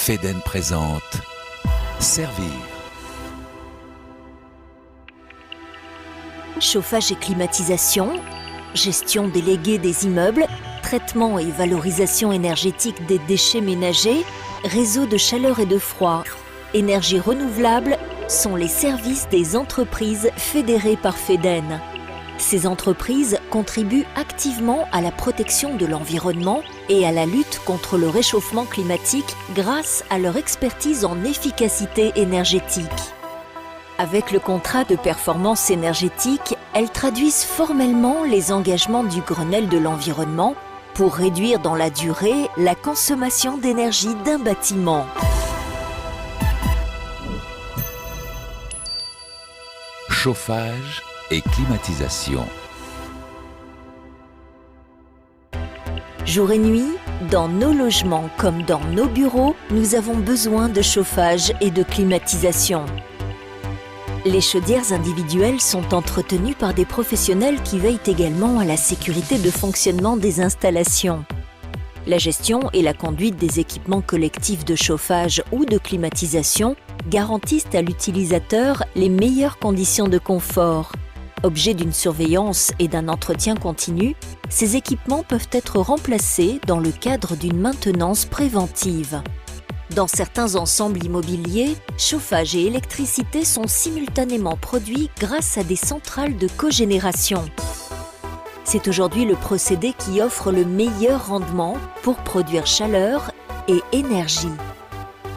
Feden présente Servir. Chauffage et climatisation, gestion déléguée des immeubles, traitement et valorisation énergétique des déchets ménagers, réseau de chaleur et de froid, énergie renouvelable sont les services des entreprises fédérées par Feden. Ces entreprises contribuent activement à la protection de l'environnement et à la lutte contre le réchauffement climatique grâce à leur expertise en efficacité énergétique. Avec le contrat de performance énergétique, elles traduisent formellement les engagements du Grenelle de l'environnement pour réduire dans la durée la consommation d'énergie d'un bâtiment. Chauffage et climatisation. Jour et nuit, dans nos logements comme dans nos bureaux, nous avons besoin de chauffage et de climatisation. Les chaudières individuelles sont entretenues par des professionnels qui veillent également à la sécurité de fonctionnement des installations. La gestion et la conduite des équipements collectifs de chauffage ou de climatisation garantissent à l'utilisateur les meilleures conditions de confort. Objet d'une surveillance et d'un entretien continu, ces équipements peuvent être remplacés dans le cadre d'une maintenance préventive. Dans certains ensembles immobiliers, chauffage et électricité sont simultanément produits grâce à des centrales de cogénération. C'est aujourd'hui le procédé qui offre le meilleur rendement pour produire chaleur et énergie.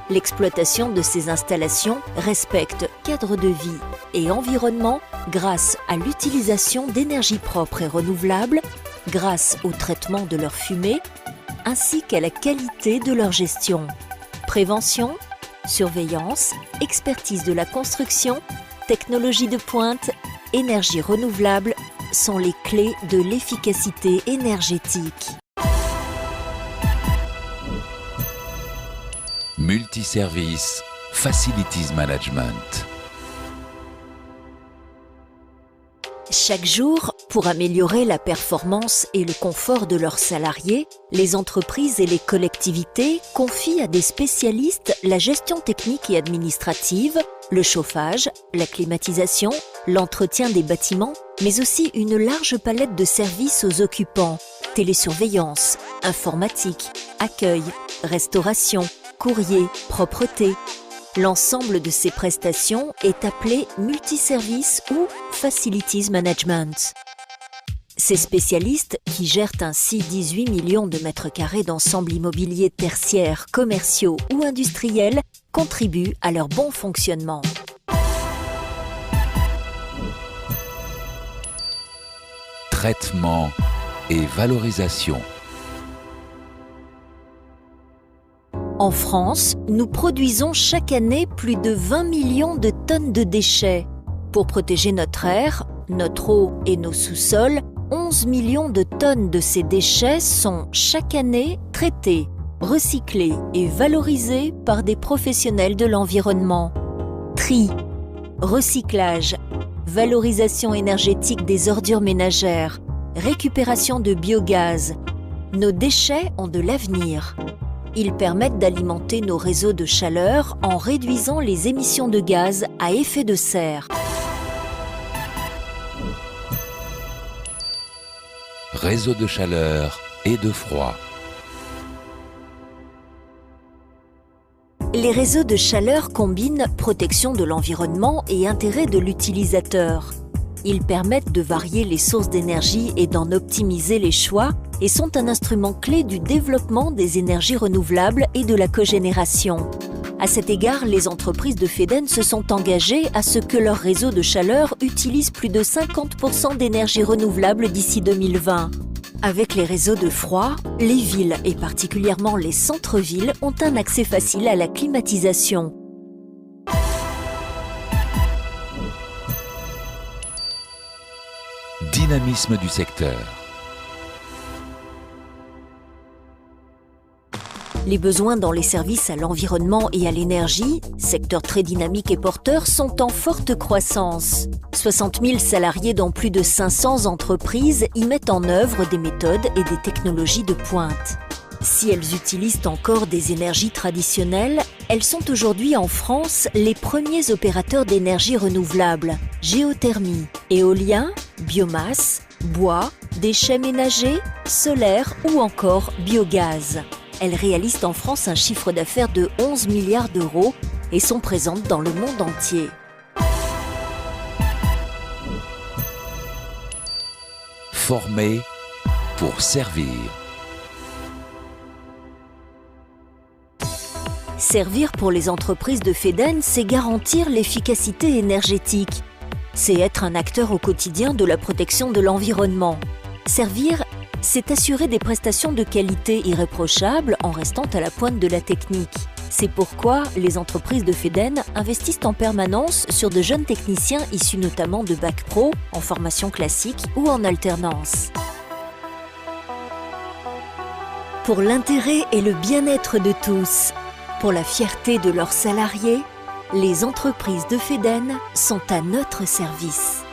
L'exploitation de ces installations respecte cadre de vie et environnement grâce à l'utilisation d'énergie propre et renouvelable, grâce au traitement de leur fumée, ainsi qu'à la qualité de leur gestion. Prévention, surveillance, expertise de la construction, technologie de pointe, énergie renouvelable sont les clés de l'efficacité énergétique. Multiservice, Facilities Management. Chaque jour, pour améliorer la performance et le confort de leurs salariés, les entreprises et les collectivités confient à des spécialistes la gestion technique et administrative, le chauffage, la climatisation, l'entretien des bâtiments, mais aussi une large palette de services aux occupants, télésurveillance, informatique, accueil, restauration, courrier, propreté. L'ensemble de ces prestations est appelé multiservice ou Facilities Management. Ces spécialistes, qui gèrent ainsi 18 millions de mètres carrés d'ensembles immobiliers tertiaires, commerciaux ou industriels, contribuent à leur bon fonctionnement. Traitement et valorisation. En France, nous produisons chaque année plus de 20 millions de tonnes de déchets. Pour protéger notre air, notre eau et nos sous-sols, 11 millions de tonnes de ces déchets sont chaque année traités, recyclés et valorisés par des professionnels de l'environnement. Tri, recyclage, valorisation énergétique des ordures ménagères, récupération de biogaz. Nos déchets ont de l'avenir. Ils permettent d'alimenter nos réseaux de chaleur en réduisant les émissions de gaz à effet de serre. Réseau de chaleur et de froid. Les réseaux de chaleur combinent protection de l'environnement et intérêt de l'utilisateur. Ils permettent de varier les sources d'énergie et d'en optimiser les choix et sont un instrument clé du développement des énergies renouvelables et de la cogénération. À cet égard, les entreprises de Feden se sont engagées à ce que leur réseau de chaleur utilise plus de 50% d'énergie renouvelable d'ici 2020. Avec les réseaux de froid, les villes et particulièrement les centres-villes ont un accès facile à la climatisation. Dynamisme du secteur. Les besoins dans les services à l'environnement et à l'énergie, secteur très dynamique et porteur, sont en forte croissance. 60 000 salariés dans plus de 500 entreprises y mettent en œuvre des méthodes et des technologies de pointe. Si elles utilisent encore des énergies traditionnelles, elles sont aujourd'hui en France les premiers opérateurs d'énergie renouvelable, géothermie, éolien, biomasse, bois, déchets ménagers, solaire ou encore biogaz. Elles réalisent en France un chiffre d'affaires de 11 milliards d'euros et sont présentes dans le monde entier. Former pour servir. Servir pour les entreprises de FEDEN, c'est garantir l'efficacité énergétique. C'est être un acteur au quotidien de la protection de l'environnement. Servir, c'est assurer des prestations de qualité irréprochables en restant à la pointe de la technique. C'est pourquoi les entreprises de FEDEN investissent en permanence sur de jeunes techniciens issus notamment de Bac Pro, en formation classique ou en alternance. Pour l'intérêt et le bien-être de tous, pour la fierté de leurs salariés, les entreprises de FEDEN sont à notre service.